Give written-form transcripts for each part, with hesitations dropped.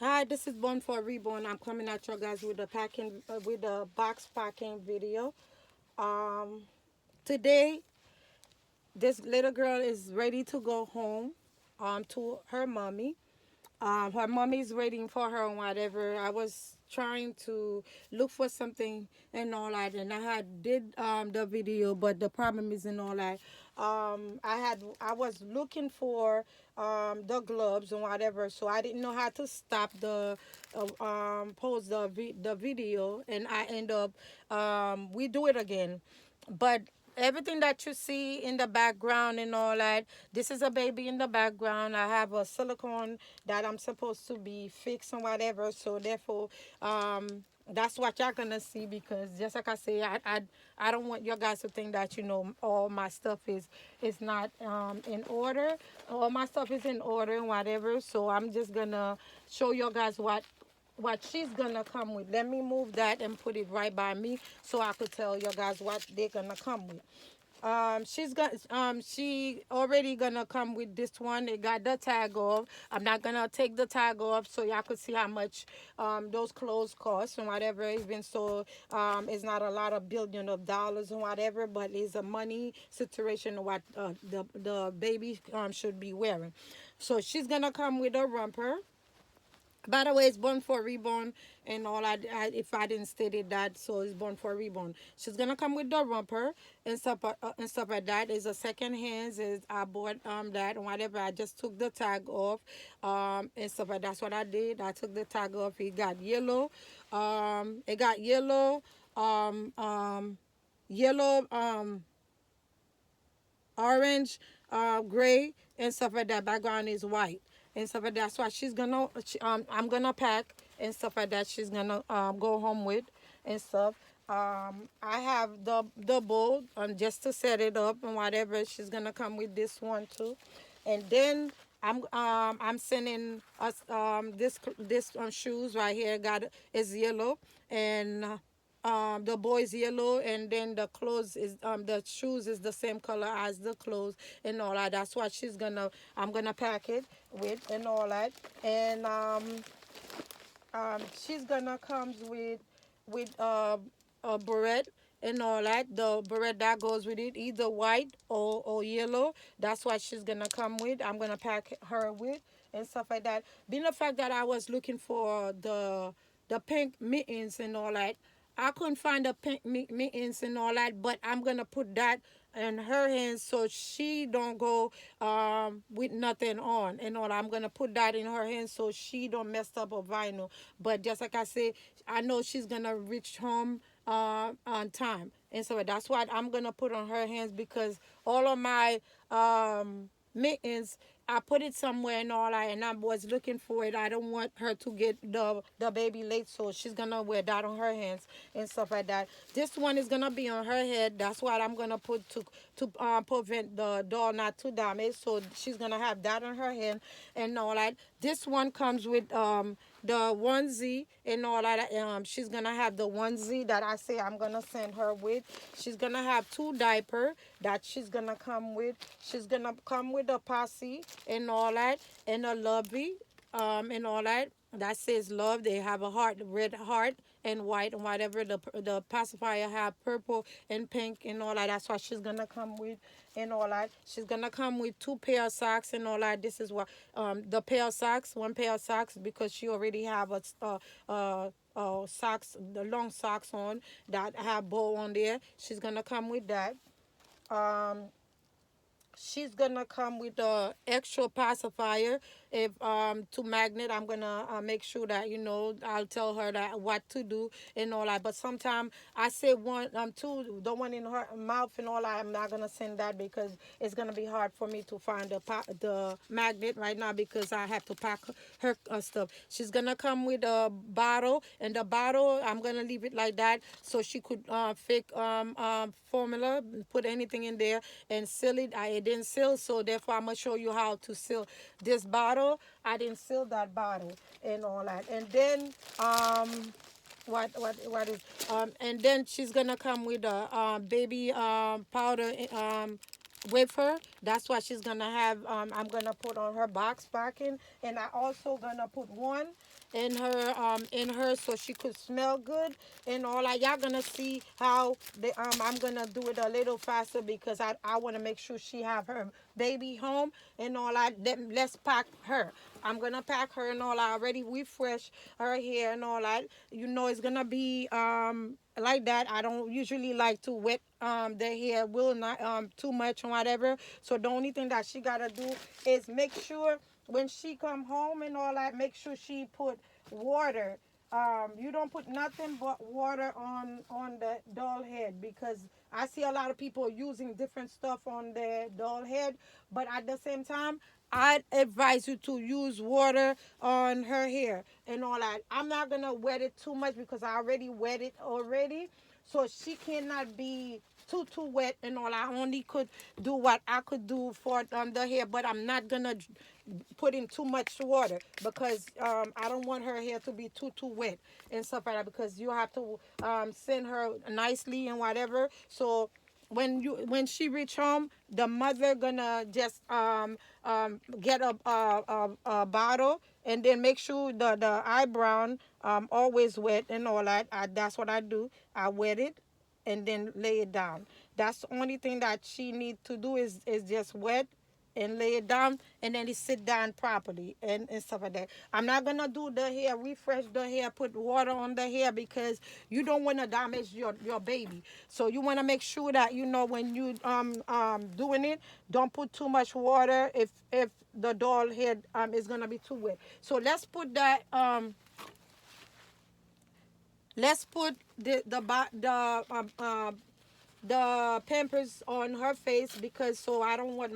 Hi, this is Born for Reborn. I'm coming at you guys with a box packing video. Um, Today, this little girl is ready to go home, to her mommy. Her mommy's waiting for her and whatever. I was trying to look for something and all that, and I had did the video, but the problem is in all that. I was looking for the gloves and whatever, so I didn't know how to stop the pause the video, and I end up we do it again, but everything that you see in the background and all that, this is a baby in the background. I have a silicone that I'm supposed to be fixed and whatever, so therefore that's what y'all gonna see, because just like I say, I don't want you guys to think that all my stuff is not in order. All my stuff is in order and whatever, so I'm just gonna show you guys what she's gonna come with. Let me move that and put it right by me so I could tell you guys what they're gonna come with. She already gonna come with this one. It got the tag off. I'm not gonna take the tag off so y'all could see how much those clothes cost and whatever. Even so, it's not a lot of billion of dollars and whatever, but it's a money situation what the baby should be wearing. So she's gonna come with a romper. By the way, it's born for reborn and all. If I didn't state it that, so it's born for reborn. She's gonna come with the romper and stuff like that. It's a second hands. Is I bought that and whatever. I just took the tag off and stuff like that's what I did. I took the tag off. It got yellow. It got yellow. Um um Yellow. Orange, gray, and stuff like that. Background is white and stuff like that. That's why I'm gonna pack and stuff like that. She's gonna go home with and stuff. I have the bowl just to set it up and whatever. She's gonna come with this one too, and then I'm sending us this shoes right here. Got is yellow and. The boy's yellow, and then the shoes is the same color as the clothes and all that. That's what I'm gonna pack it with and all that. And she's gonna comes with a beret and all that. The beret that goes with it, either white or yellow. That's what she's gonna come with. I'm gonna pack her with and stuff like that. Being the fact that I was looking for the pink mittens and all that, I couldn't find the pink mittens and all that, but I'm gonna put that in her hands so she don't go with nothing on and all. I'm gonna put that in her hands so she don't mess up her vinyl. But just like I said, I know she's gonna reach home on time, and so that's what I'm gonna put on her hands, because all of my mittens, I put it somewhere and all that, and I was looking for it. I don't want her to get the baby late, so she's gonna wear that on her hands and stuff like that. This one is gonna be on her head. That's what I'm gonna put to prevent the doll not to damage. So she's gonna have that on her hand and all that. This one comes with the onesie and all that. She's gonna have the onesie that I say I'm gonna send her with. She's gonna have two diaper that she's gonna come with. She's gonna come with a posse and all that, and a lovey and all that. That says love. They have a heart, red heart and white and whatever. The pacifier have purple and pink and all that. That's what she's gonna come with and all that. She's gonna come with two pair of socks and all that. This is what the pair of socks, one pair of socks, because she already have socks, the long socks on that have bow on there. She's gonna come with that. Um, she's gonna come with the extra pacifier. If to magnet, I'm gonna make sure that I'll tell her that what to do and all that. But sometimes I say one two, the one in her mouth and all that, I'm not gonna send that because it's gonna be hard for me to find the magnet right now, because I have to pack her stuff. She's gonna come with a bottle, and the bottle I'm gonna leave it like that so she could fake formula, put anything in there and seal it. I didn't seal, so therefore I'm gonna show you how to seal this bottle. I didn't seal that bottle and all that. And then what is and then she's gonna come with a baby powder wafer. That's what she's gonna have. I'm gonna put on her box packing, and I also gonna put one. in her so she could smell good and all that. Y'all gonna see how I'm gonna do it a little faster because I want to make sure she have her baby home and all that. Let's pack her. I'm gonna pack her and all. I already refresh her hair and all that. You know it's gonna be like that. I don't usually like to wet the hair will not too much or whatever. So the only thing that she gotta do is make sure when she come home and all that, make sure she put water. You don't put nothing but water on the doll head because I see a lot of people using different stuff on their doll head, but at the same time, I'd advise you to use water on her hair and all that. I'm not gonna wet it too much because I already wet it already, so she cannot be too wet and all. I only could do what I could do for the hair, but I'm not gonna put in too much water because I don't want her hair to be too wet and stuff like that because you have to send her nicely and whatever. So when she reach home, the mother gonna just get a bottle and then make sure the eyebrow always wet and all that. That's what I do. I wet it and then lay it down. That's the only thing that she need to do is just wet and lay it down and then it sit down properly and stuff like that. I'm not gonna do the hair, refresh the hair, put water on the hair because you don't want to damage your baby. So you want to make sure that you know when you doing it, don't put too much water if the doll head is gonna be too wet. So let's put the pampers on her face because so I don't want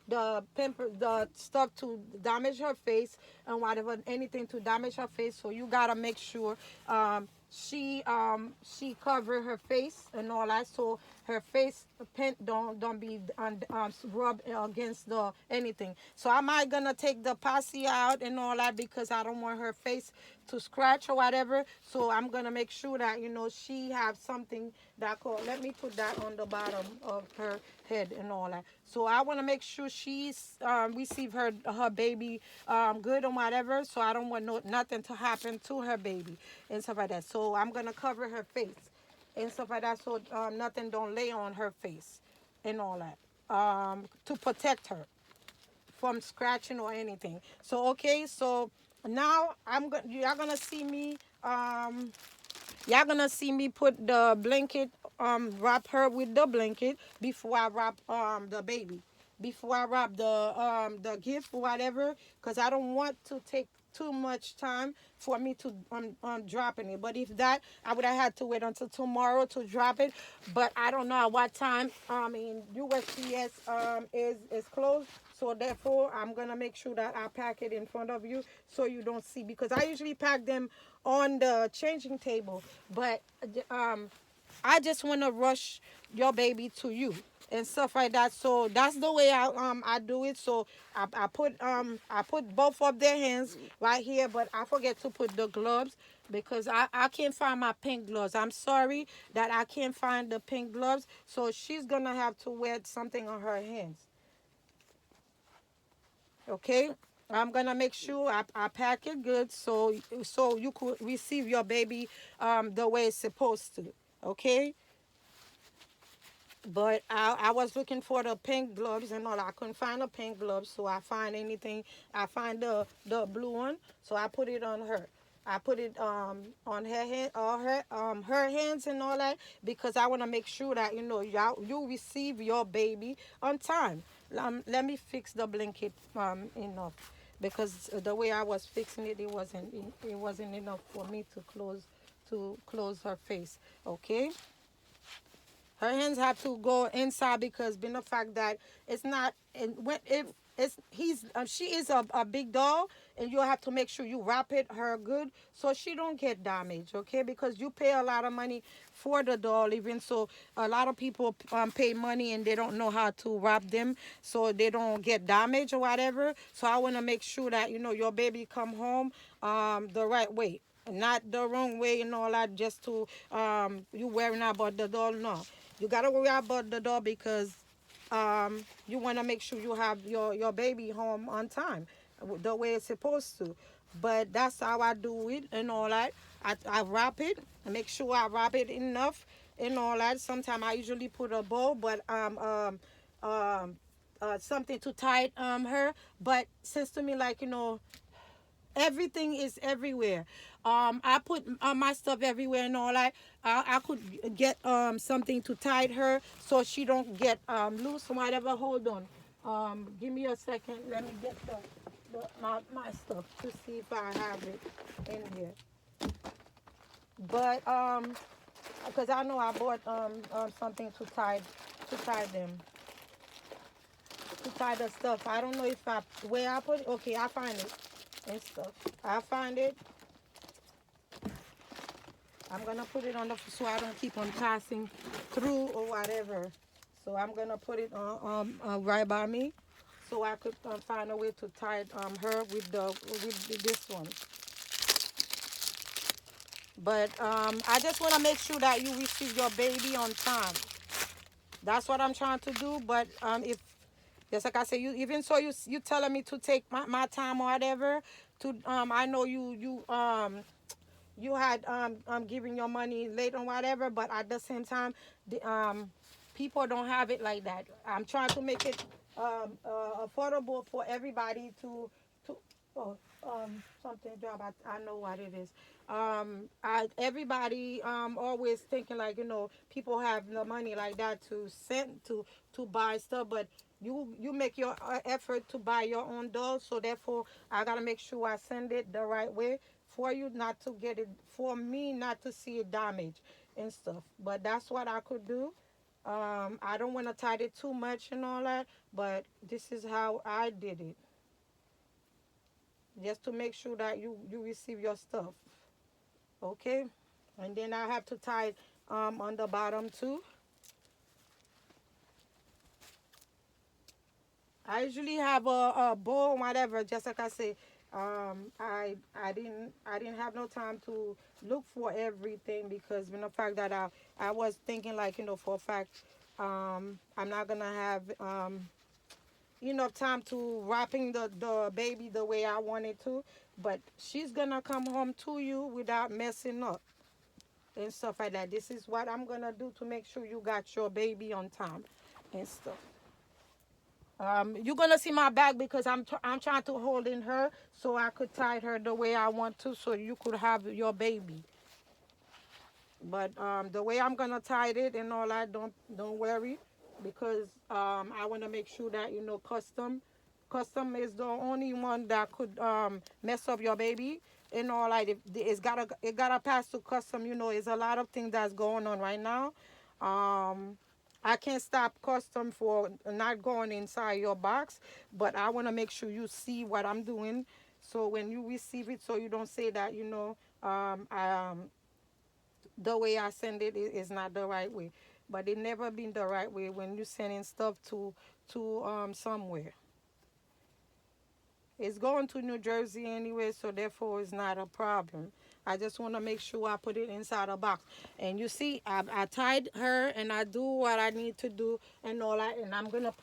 the stuff to damage her face and whatever anything to damage her face. So you gotta make sure she cover her face and all that so her face paint don't be rubbed against the anything. So am I gonna take the posse out and all that because I don't want her face to scratch or whatever. So I'm gonna make sure that you know she have something that called. Let me put that on the bottom of her head and all that. So I want to make sure she's receive her baby good or whatever. So I don't want nothing to happen to her baby and stuff like that. So I'm gonna cover her face and stuff like that. So nothing don't lay on her face and all that to protect her from scratching or anything. So okay, so now y'all gonna see me put the blanket wrap her with the blanket before I wrap the baby. Before I wrap the gift or whatever, because I don't want to take too much time for me to dropping it. But if that, I would have had to wait until tomorrow to drop it. But I don't know at what time. USPS is closed, so therefore I'm gonna make sure that I pack it in front of you so you don't see because I usually pack them on the changing table. But I just want to rush your baby to you and stuff like that. So that's the way I do it. So I put both of their hands right here, but I forget to put the gloves because I can't find my pink gloves. I'm sorry that I can't find the pink gloves. So she's gonna have to wear something on her hands. Okay. I'm gonna make sure I pack it good so you could receive your baby the way it's supposed to. Okay. But I was looking for the pink gloves and all. I couldn't find the pink gloves, so I find anything. I find the blue one, so I put it on her. I put it on her hand, all her hands and all that because I want to make sure that you know you receive your baby on time. Let me fix the blanket enough because the way I was fixing it, it wasn't enough for me to close her face. Okay. Her hands have to go inside because being the fact that it's not and when if it's he's she is a big doll and you have to make sure you wrap it her good so she don't get damaged, okay? Because you pay a lot of money for the doll, even so a lot of people pay money and they don't know how to wrap them so they don't get damaged or whatever. So I want to make sure that you know your baby come home the right way, not the wrong way and all that just to you worrying about the doll. No, you gotta worry about the doll because you want to make sure you have your baby home on time the way it's supposed to. But that's how I do it and all that. I wrap it. I make sure I wrap it enough and all that. Sometimes I usually put a bow, but um something to tie her. But since to me, like, everything is everywhere. I put my stuff everywhere and all that. I could get something to tie her so she don't get loose or whatever. Hold on. Give me a second. Let me get my stuff to see if I have it in here. But because I know I bought something to tie them, to tie the stuff. I don't know if I where I put it. Okay, I find it and stuff. I find it. I'm gonna put it on the so I don't keep on passing through or whatever. So I'm gonna put it right by me, so I could find a way to tie her with this one. But I just want to make sure that you receive your baby on time. That's what I'm trying to do. But if just like I said, you even so you telling me to take my time or whatever. To I know you had giving your money late or whatever, but at the same time, the people don't have it like that. I'm trying to make it affordable for everybody to oh something job. I know what it is. Everybody always thinking like, people have the money like that to send to buy stuff, but you make your effort to buy your own dolls, so therefore I gotta make sure I send it the right way for you, not to get it, for me not to see it damaged and stuff. But that's what I could do. I don't want to tie it too much and all that, but this is how I did it, just to make sure that you receive your stuff. Okay, and then I have to tie it on the bottom too. I usually have a bow, whatever. Just like I say, I didn't have no time to look for everything, because the fact that I was thinking like, for a fact, I'm not gonna have enough time to wrapping the baby the way I wanted to. But she's gonna come home to you without messing up and stuff like that. This is what I'm gonna do to make sure you got your baby on time and stuff. You're gonna see my back because I'm trying to hold in her so I could tie her the way I want to, so you could have your baby. But the way I'm gonna tie it and all that, don't worry, because I want to make sure that custom is the only one that could mess up your baby and all that. It gotta pass to custom. It's a lot of things that's going on right now. Um, I can't stop custom for not going inside your box, but I want to make sure you see what I'm doing. So when you receive it, so you don't say that the way I send it is not the right way. But it never been the right way when you sending stuff to somewhere. It's going to New Jersey anyway, so therefore it's not a problem. I just want to make sure I put it inside a box. And you see, I tied her and I do what I need to do and all that. And I'm going to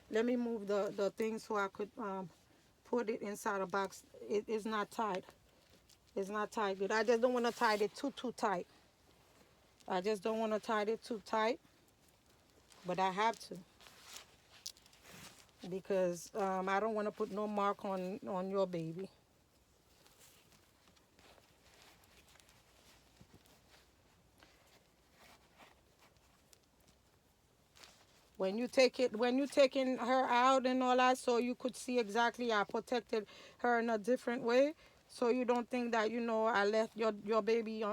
let me move the thing so I could put it inside a box. It is not tied. It's not tied good. I just don't want to tie it too tight. I just don't want to tie it too tight, but I have to, because I don't want to put no mark on your baby. When you taking her out and all that, so you could see exactly I protected her in a different way, so you don't think that I left your baby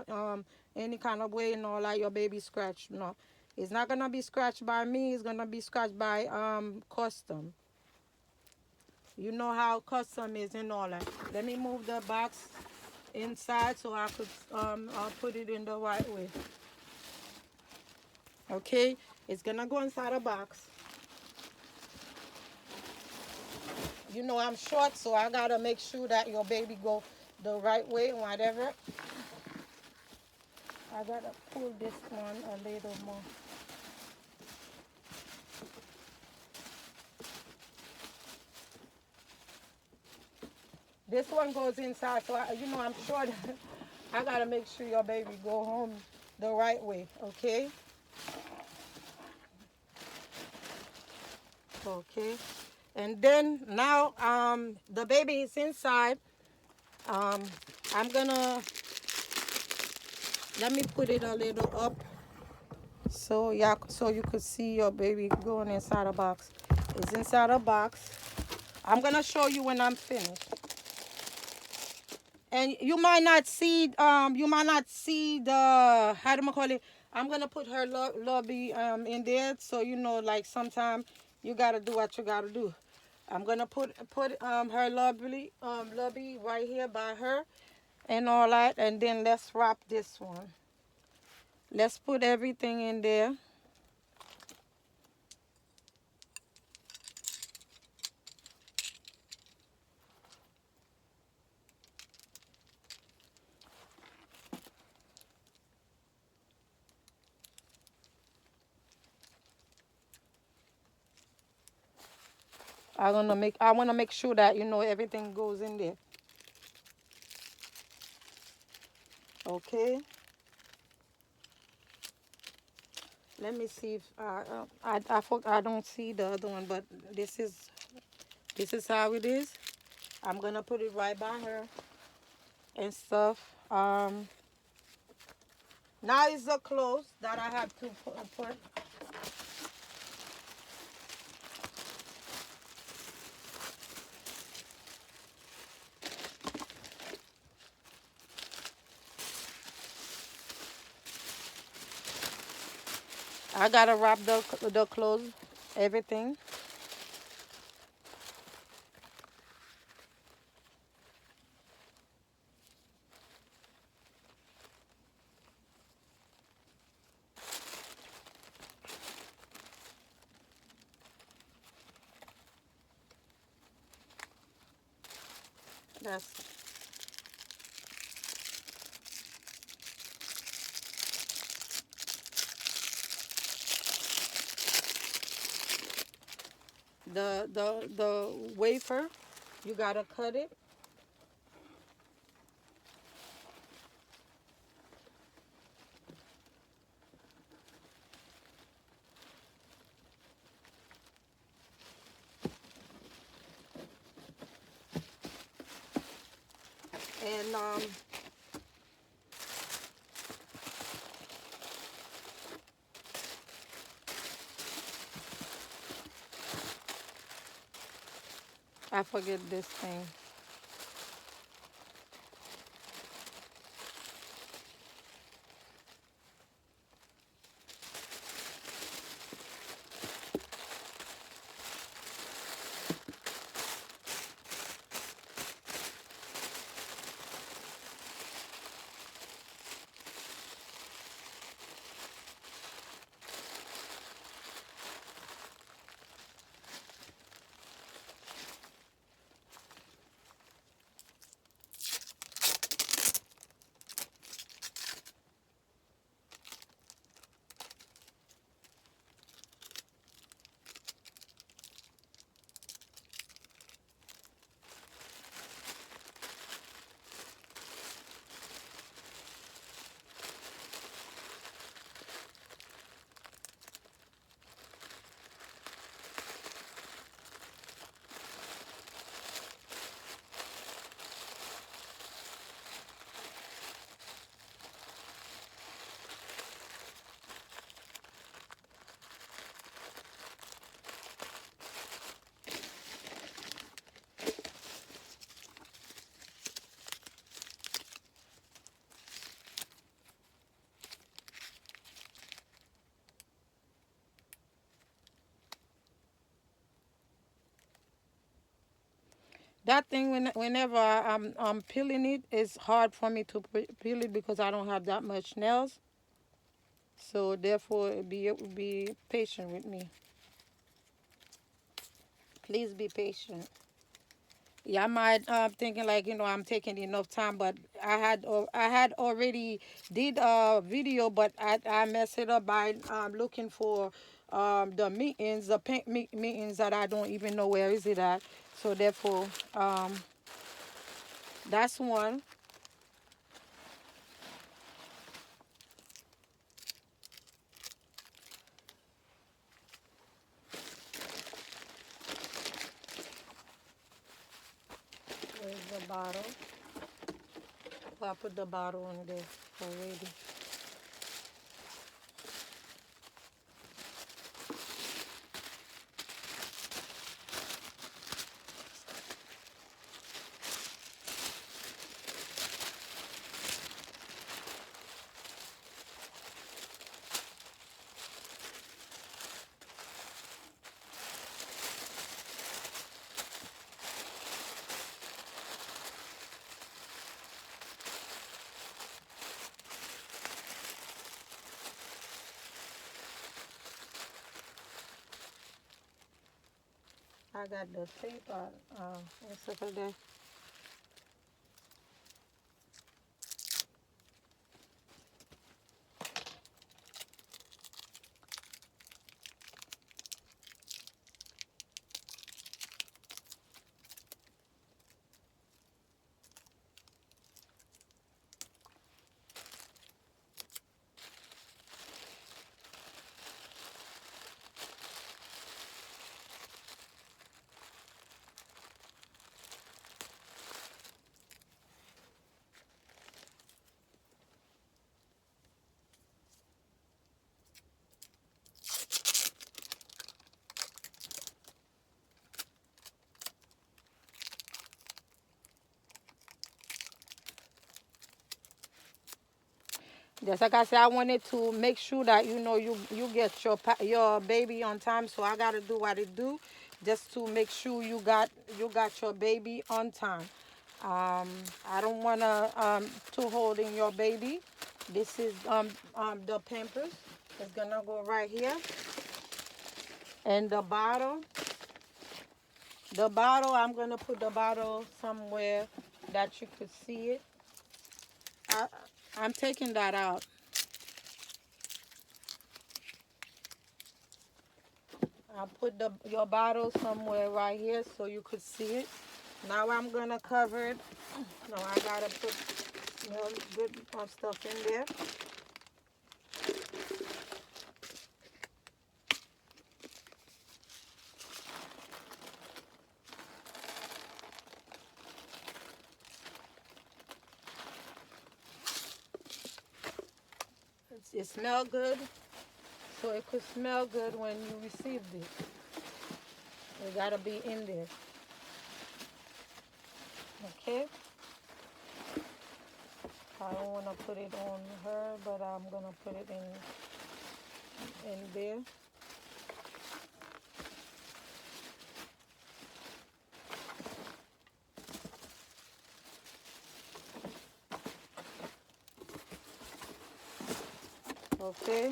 any kind of way and all that. Your baby scratched. No, it's not gonna be scratched by me. It's gonna be scratched by custom. You know how custom is and all that. Let me move the box inside so I could put it in the right way. Okay, it's gonna go inside a box. I'm short, so I gotta make sure that your baby go the right way, whatever. I gotta pull this one a little more. This one goes inside, so you know I'm sure that I gotta make sure your baby go home the right way. Okay. Okay. And then now the baby is inside. Um I'm gonna let me put it a little up so yeah, so you could see your baby going inside a box. It's inside a box. I'm gonna show you when I'm finished. And you might not see the, how do I call it? I'm gonna put her lobby in there, so you know, like sometime you gotta do what you gotta do. I'm gonna put her lobby right here by her and all that, and then let's wrap this one. Let's put everything in there. I wanna make sure that you know everything goes in there. Okay. Let me see if I don't see the other one, but this is how it is. I'm gonna put it right by her and stuff. Now is the clothes that I have to put. I gotta wrap the clothes, everything. That's the wafer. You gotta cut it, and I forget this thing. That thing, whenever I'm peeling it, it's hard for me to peel it because I don't have that much nails. So therefore, be patient with me. Please be patient. Yeah, I might thinking like you know I'm taking enough time, but I had already did a video, but I messed it up by looking for the meetings, the meetings that I don't even know where is it at. So therefore, um, That's one. There's the bottle. I put the bottle in there already. I got the tape out. It's over there. Just like I said, I wanted to make sure that you get your baby on time. So I gotta do what it do, just to make sure you got your baby on time. Um, I don't wanna to holding your baby. This is the Pampers. It's gonna go right here, and the bottle. I'm gonna put the bottle somewhere that you could see it. I, I'm taking that out. I put your bottle somewhere right here so you could see it. Now I'm gonna cover it. No, I gotta put good stuff in there. It smells good, so it could smell good when you receive it. It gotta be in there, okay? I don't wanna put it on her, but I'm gonna put it in there. Okay.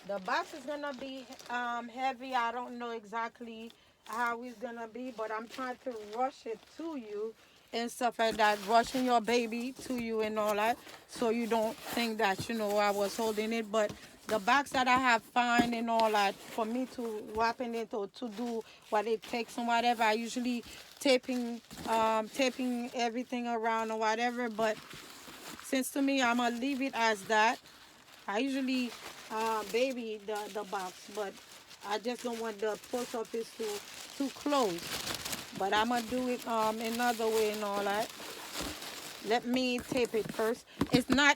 The box is gonna be heavy. I don't know exactly how it's gonna be, but I'm trying to rush it to you and stuff like that, rushing your baby to you and all that, so you don't think that I was holding it. But the box that I have find and all that, for me to wrapping it or to do what it takes and whatever, I usually taping everything around or whatever. But since to me, I'm gonna leave it as that. I usually baby the box, but I just don't want the post office to close. But I'm gonna do it another way and all that. Let me tape it first. It's not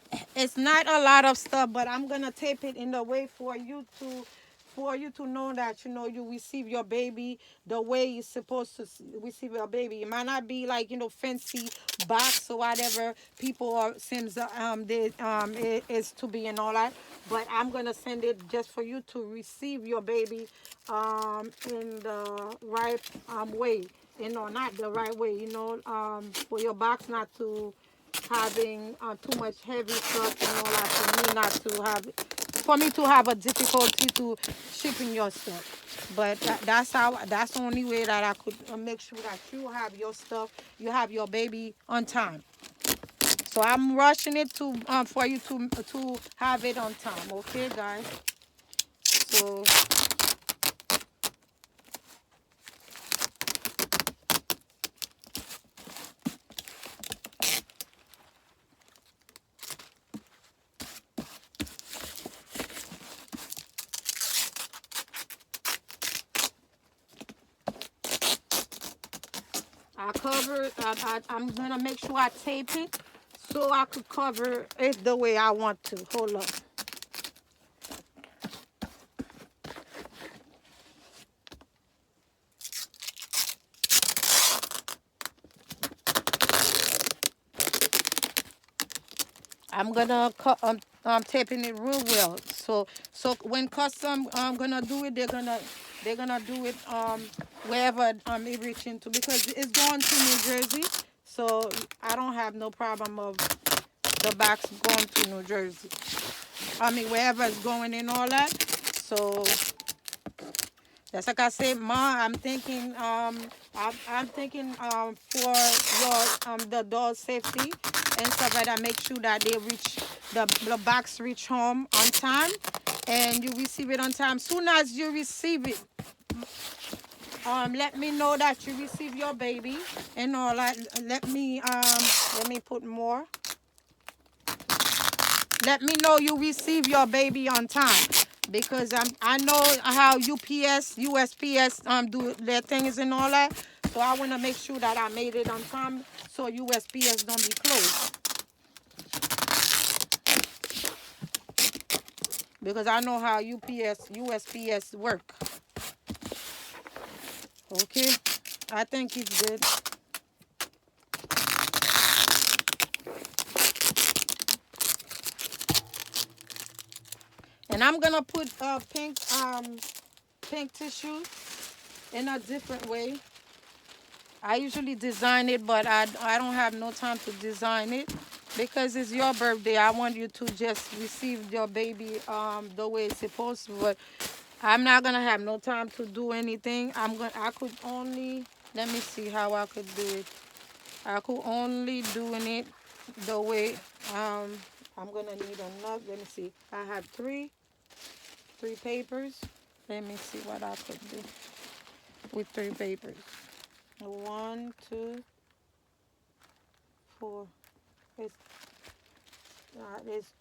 a lot of stuff, but I'm gonna tape it in the way for you to know that you receive your baby the way you're supposed to receive your baby. It might not be like fancy box or whatever people are seems it is to be and all that, but I'm gonna send it just for you to receive your baby in the right way. Not the right way. For your box not to having too much heavy stuff and all that, for me to have a difficulty to shipping your stuff. But that's the only way that I could make sure that you have your stuff, you have your baby on time. So I'm rushing it to for you to have it on time. Okay, guys. So cover. I'm gonna make sure I tape it so I could cover it the way I want to. Hold up. I'm gonna taping it real well. So when custom gonna do it, they're gonna do it wherever it reach into, because it's going to New Jersey. So I don't have no problem of the box going to New Jersey. I mean wherever it's going and all that. So that's like I said, Ma. I'm thinking for your the dog's safety and stuff like that. Make sure that they reach the box reach home on time, and you receive it on time. Soon as you receive it, let me know that you receive your baby and all that. Let me put more. Let me know you receive your baby on time, because I know how UPS, USPS do their things and all that. So I want to make sure that I made it on time so USPS don't be closed, because I know how USPS work. Okay, I think it's good. And I'm gonna put pink tissue in a different way. I usually design it, but I don't have no time to design it, because it's your birthday. I want you to just receive your baby the way it's supposed to. But I'm not gonna have no time to do anything. I could only, let me see how I could do it. I could only doing it the way I'm gonna need enough. Let me see. I have three papers. Let me see what I could do with three papers. 1, 2, 4. It's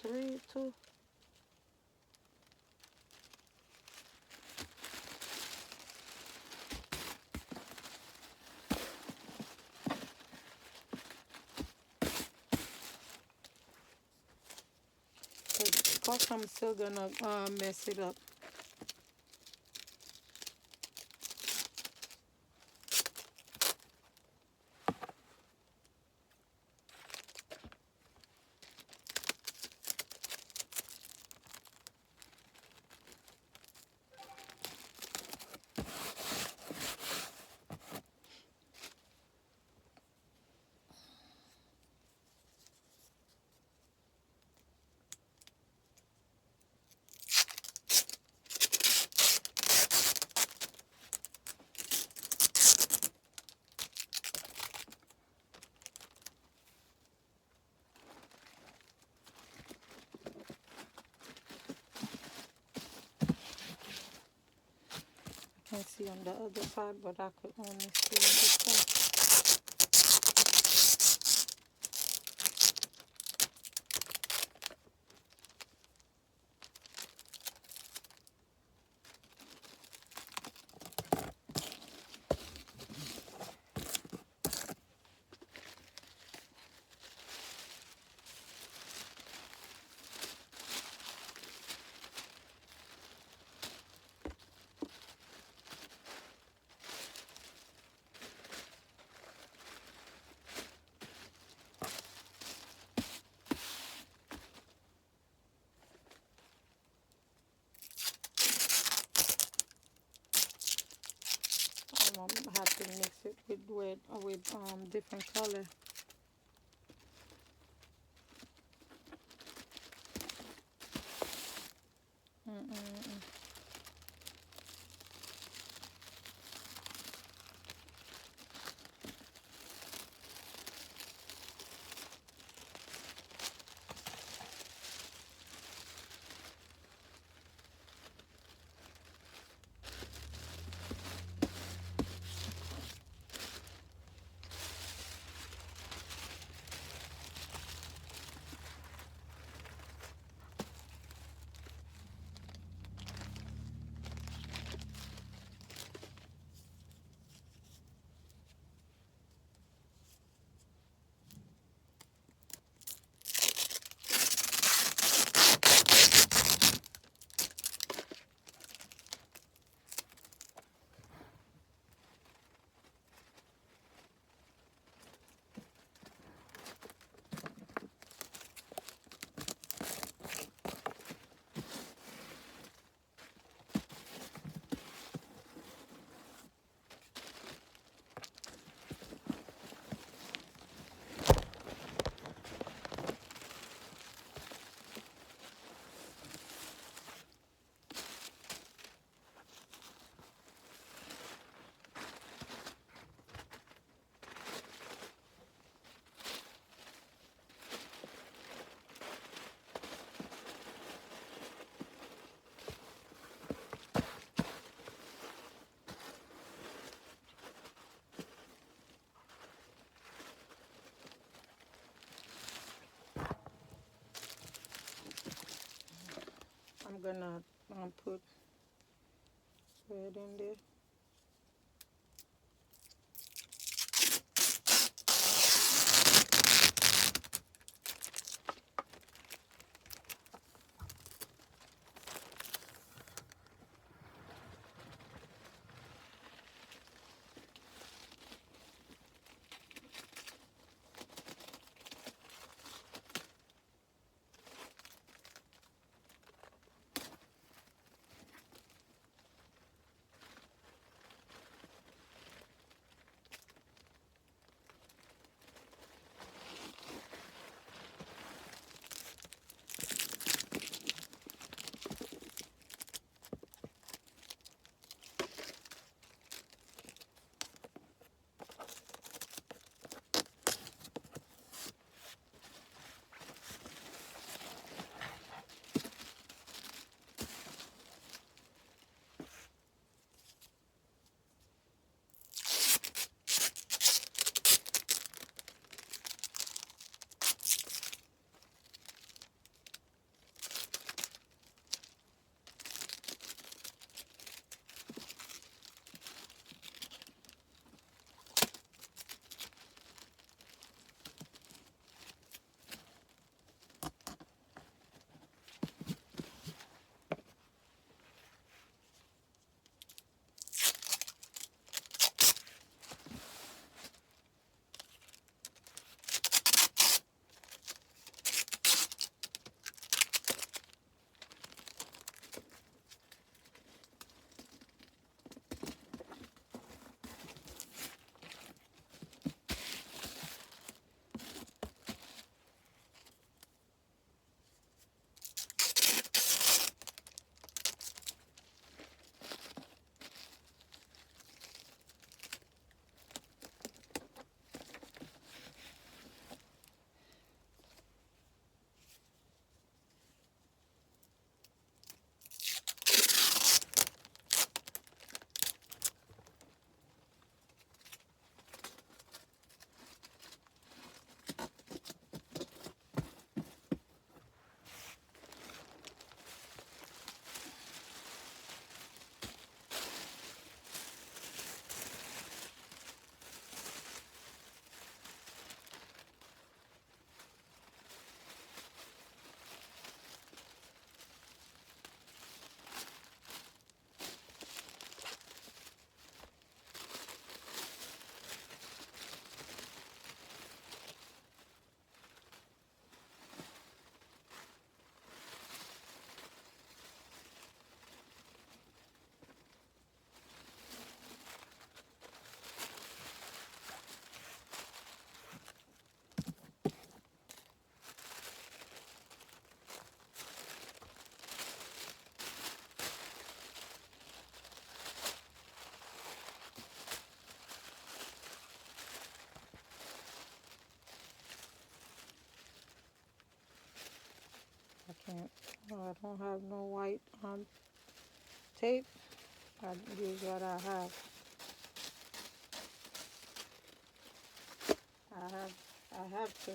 3, 2. Because I'm still gonna mess it up. I can see on the other side, but I could only see on this side. I have to mix it with different color. gonna put red in there. I can't. I don't have no white tape. I use what I have. I have to.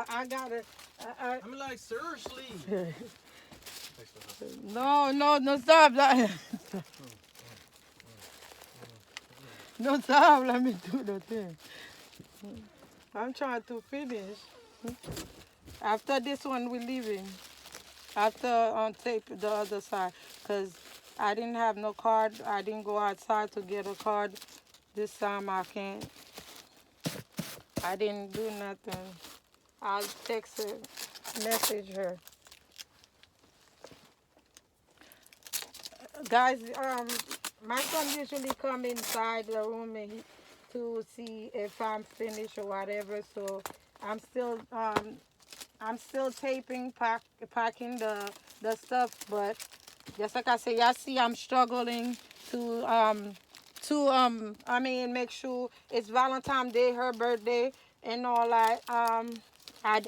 I gotta. I mean, like, seriously. No, stop. No, stop. Let me do the thing. I'm trying to finish. After this one, we're leaving. After tape the other side, because I didn't have no card. I didn't go outside to get a card. This time I can't. I didn't do nothing. I'll text her, message her. Guys, my son usually come inside the room and to see if I'm finished or whatever. So I'm still taping, packing the stuff. But just like I say, y'all see, I'm struggling I mean, make sure it's Valentine's Day, her birthday, and all that. I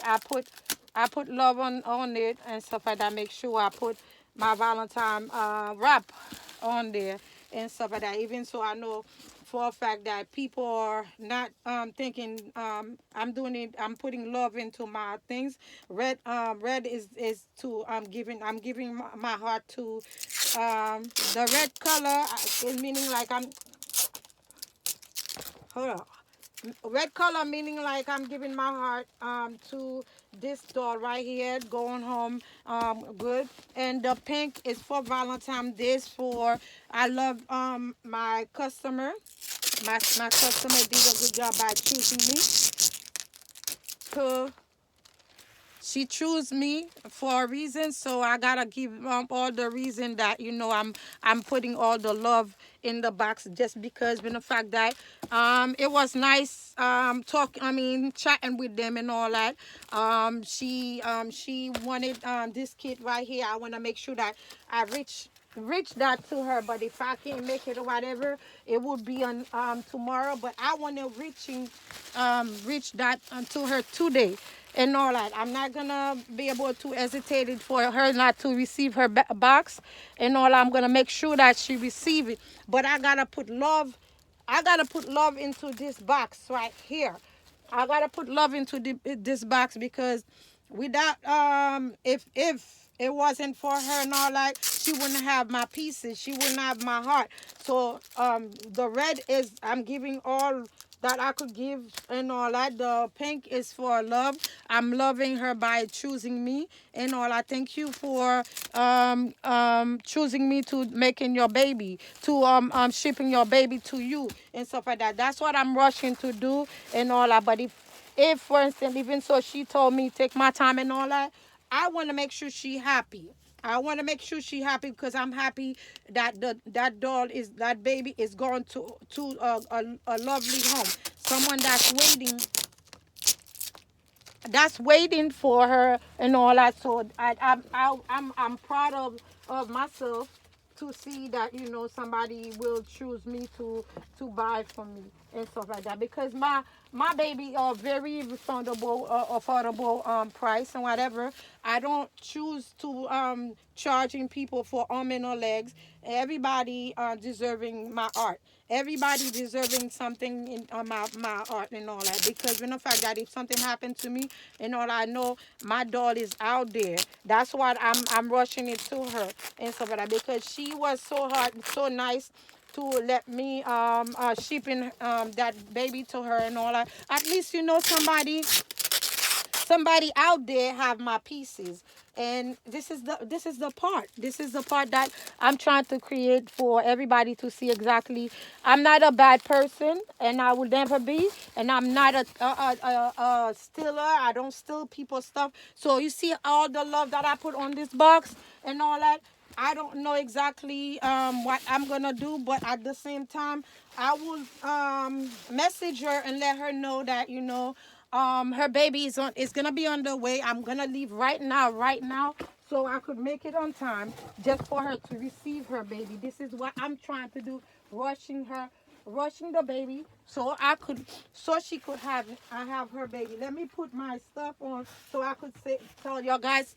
put love on it and stuff like that. Make sure I put my Valentine wrap on there and stuff like that. Even so, I know for a fact that people are not thinking I'm doing it. I'm putting love into my things. Red is to I'm giving my heart to the red color is meaning like I'm hold on. Red color meaning like I'm giving my heart to this doll right here, going home good. And the pink is for Valentine's Day. For I love my customer. My customer did a good job by choosing me. So she chose me for a reason, so I gotta give all the reason that I'm putting all the love in the box, just because in the fact that it was nice chatting with them and all that. She wanted this kit right here. I want to make sure that I reach that to her, but if I can't make it or whatever, it will be on tomorrow. But I want to reach that to her today and all that. I'm not gonna be able to hesitate it for her not to receive her box and all. I'm gonna make sure that she receive it, but I gotta put love. I gotta put love into this box right here. I gotta put love into this box, because without if it wasn't for her and all that, she wouldn't have my pieces. She wouldn't have my heart. So the red is I'm giving all that I could give and all that. The pink is for love. I'm loving her by choosing me and all. I thank you for choosing me to making your baby, to shipping your baby to you and stuff like that. That's what I'm rushing to do and all that. But if for instance, even so, she told me take my time and all that, I want to make sure she happy. I want to make sure she happy, because I'm happy that that baby is going to a lovely home. Someone that's waiting for her and all that. So I'm proud of myself to see that somebody will choose me to buy for me and stuff like that, because my baby are very affordable price and whatever. I don't choose to charging people for arm and or legs. Everybody deserving my art. Everybody deserving something in my art and all that, because when the fact that if something happened to me and all, I know my doll is out there. That's what I'm rushing it to her and stuff like that, because she was so hard, so nice to let me shipping that baby to her and all that. At least somebody out there have my pieces. And this is the part that I'm trying to create for everybody to see exactly. I'm not a bad person, and I will never be. And I'm not a stealer. I don't steal people's stuff. So you see all the love that I put on this box and all that. I don't know exactly what I'm gonna do, but at the same time, I will message her and let her know that her baby is gonna be on the way. I'm gonna leave right now, so I could make it on time just for her to receive her baby. This is what I'm trying to do, rushing the baby, so she could have her baby. Let me put my stuff on so I could tell y'all guys.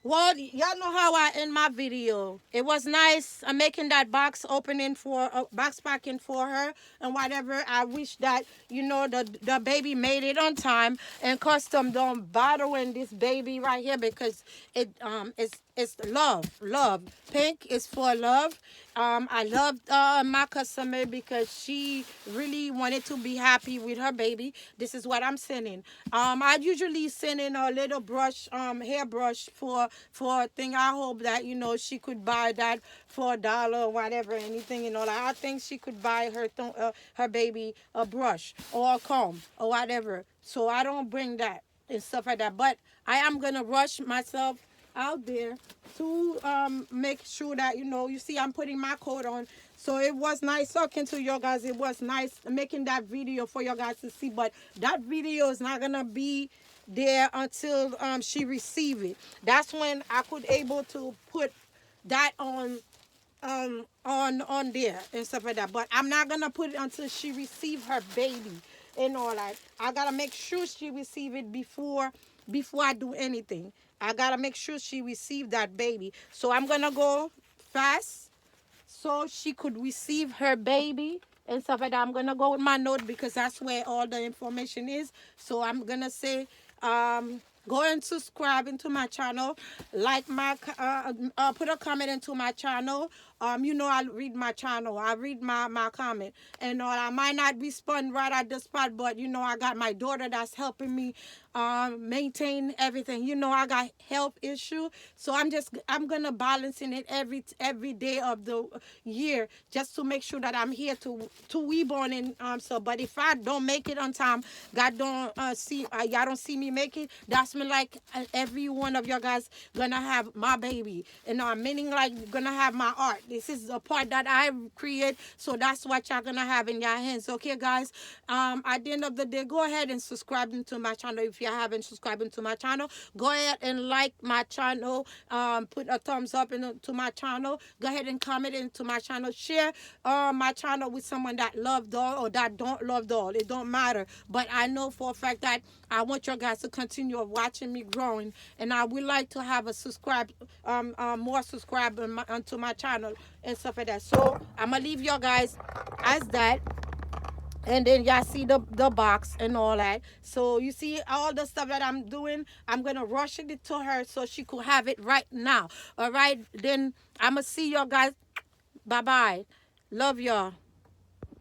Well, y'all know how I end my video. It was nice. I'm making that box opening for box packing for her and whatever. I wish that the baby made it on time. And custom don't bother when this baby right here because it's love. Pink is for love. I loved my customer because she really wanted to be happy with her baby. This is what I'm sending. I usually send in a little brush, hairbrush for a thing. I hope that she could buy that for $1 or whatever, anything. Like I think she could buy her baby a brush or a comb or whatever. So I don't bring that and stuff like that. But I am gonna rush myself out there to make sure that you see I'm putting my coat on. So it was nice talking to you guys. It was nice making that video for you guys to see, but that video is not gonna be there until she receive it. That's when I could able to put that on there and stuff like that. But I'm not gonna put it until she receive her baby and all that. I gotta make sure she receive it before I do anything. I gotta make sure she receive that baby. So I'm gonna go fast so she could receive her baby and stuff like that. I'm gonna go with my note because that's where all the information is. So I'm gonna say, go and subscribe into my channel, like put a comment into my channel. I read my channel. I read my comment, and I might not respond right at the spot, but I got my daughter that's helping me maintain everything. I got health issue, so I'm gonna balancing it every day of the year just to make sure that I'm here to reborn and so. But if I don't make it on time, God don't see y'all don't see me make it. That's me like every one of you guys gonna have my baby, and meaning like gonna have my art. This is the part that I create, so that's what y'all gonna have in your hands. Okay, guys. At the end of the day, go ahead and subscribe into my channel if you haven't subscribed into my channel. Go ahead and like my channel. Put a thumbs up into my channel. Go ahead and comment into my channel. Share my channel with someone that love doll or that don't love doll. It don't matter. But I know for a fact that I want you guys to continue watching me growing, and I would like to have more subscribers onto my channel and stuff like that. So I'm gonna leave you guys as that. And then y'all see the box and all that. So you see all the stuff that I'm doing. I'm gonna rush it to her so she could have it right now. All right. Then I'm gonna see y'all guys. Bye bye. Love y'all.